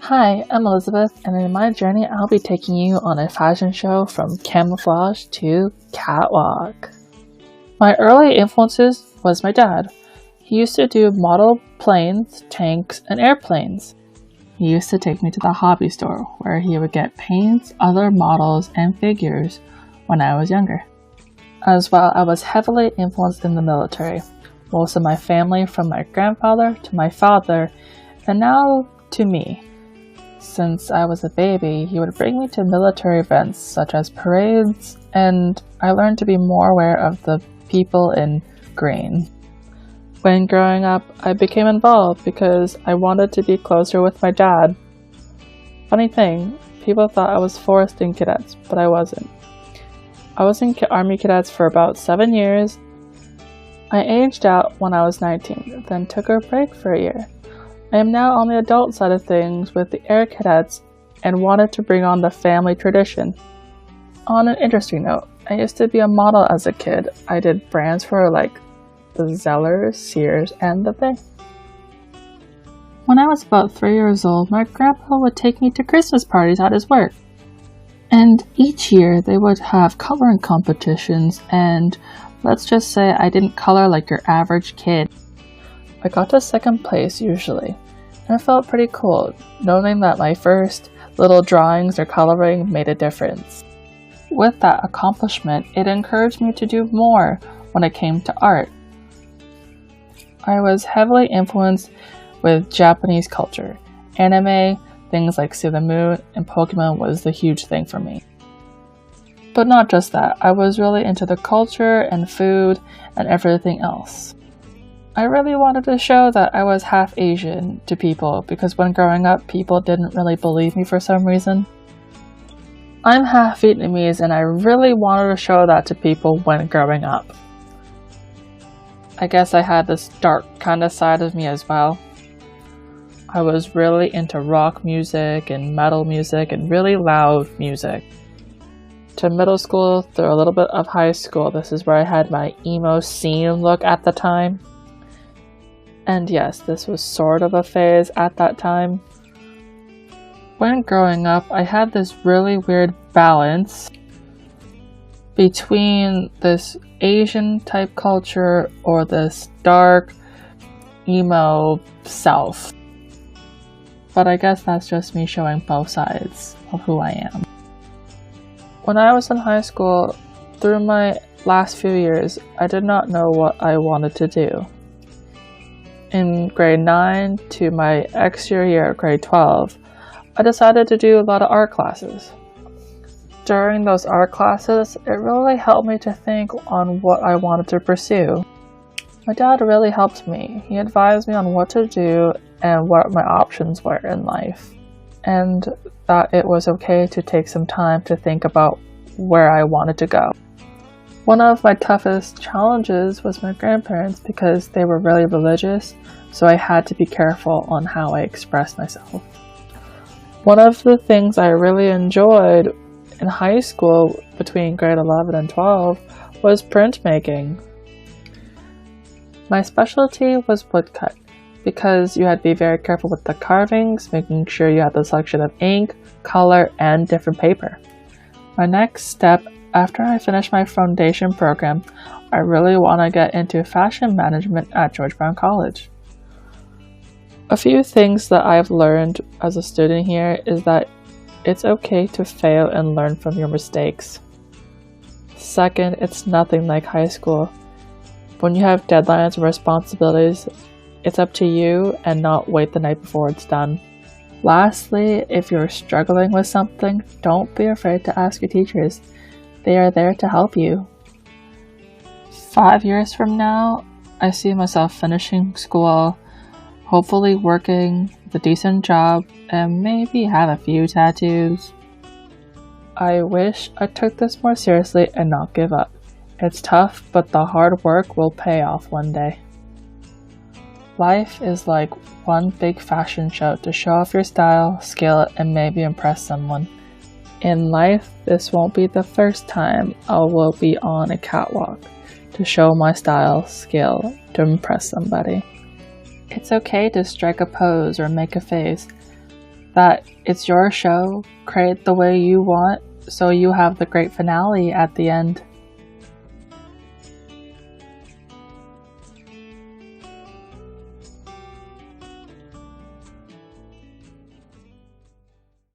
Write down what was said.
Hi, I'm Elizabeth, and in my journey, I'll be taking you on a fashion show from camouflage to catwalk. My early influences was my dad. He used to do model planes, tanks, and airplanes. He used to take me to the hobby store where he would get paints, other models, and figures when I was younger. As well, I was heavily influenced in the military. Most of my family, from my grandfather to my father, and now to me. Since I was a baby, he would bring me to military events such as parades, and I learned to be more aware of the people in green. When growing up, I became involved because I wanted to be closer with my dad. Funny thing, people thought I was forced in cadets, but I wasn't. I was in Army cadets for about 7 years. I aged out when I was 19, then took a break for a year. I am now on the adult side of things with the Air Cadets and wanted to bring on the family tradition. On an interesting note, I used to be a model as a kid. I did brands for like the Zellers, Sears, and The Bay. When I was about 3 years old, my grandpa would take me to Christmas parties at his work. And each year they would have coloring competitions, and let's just say I didn't color like your average kid. I got to second place usually, and it felt pretty cool, knowing that my first little drawings or coloring made a difference. With that accomplishment, it encouraged me to do more when it came to art. I was heavily influenced with Japanese culture. Anime, things like Sailor Moon and Pokemon was the huge thing for me. But not just that, I was really into the culture and food and everything else. I really wanted to show that I was half Asian to people because when growing up, people didn't really believe me for some reason. I'm half Vietnamese and I really wanted to show that to people when growing up. I guess I had this dark kind of side of me as well. I was really into rock music and metal music and really loud music. To middle school through a little bit of high school, this is where I had my emo scene look at the time. And yes, this was sort of a phase at that time. When growing up, I had this really weird balance between this Asian type culture or this dark emo self. But I guess that's just me showing both sides of who I am. When I was in high school, through my last few years, I did not know what I wanted to do. In grade 9 to my extra year, grade 12, I decided to do a lot of art classes. During those art classes, it really helped me to think on what I wanted to pursue. My dad really helped me. He advised me on what to do and what my options were in life, and that it was okay to take some time to think about where I wanted to go. One of my toughest challenges was my grandparents because they were really religious, so I had to be careful on how I expressed myself. One of the things I really enjoyed in high school between grade 11 and 12 was printmaking. My specialty was woodcut because you had to be very careful with the carvings, making sure you had the selection of ink, color, and different paper. My next step after I finish my foundation program, I really want to get into fashion management at George Brown College. A few things that I've learned as a student here is that it's okay to fail and learn from your mistakes. Second, it's nothing like high school. When you have deadlines and responsibilities, it's up to you and not wait the night before it's done. Lastly, if you're struggling with something, don't be afraid to ask your teachers. They are there to help you. 5 years from now, I see myself finishing school, hopefully working with a decent job, and maybe have a few tattoos. I wish I took this more seriously and not give up. It's tough, but the hard work will pay off one day. Life is like one big fashion show to show off your style, skill, and maybe impress someone. In life, this won't be the first time I will be on a catwalk to show my style, skill, to impress somebody. It's okay to strike a pose or make a face, that it's your show, create the way you want, so you have the great finale at the end.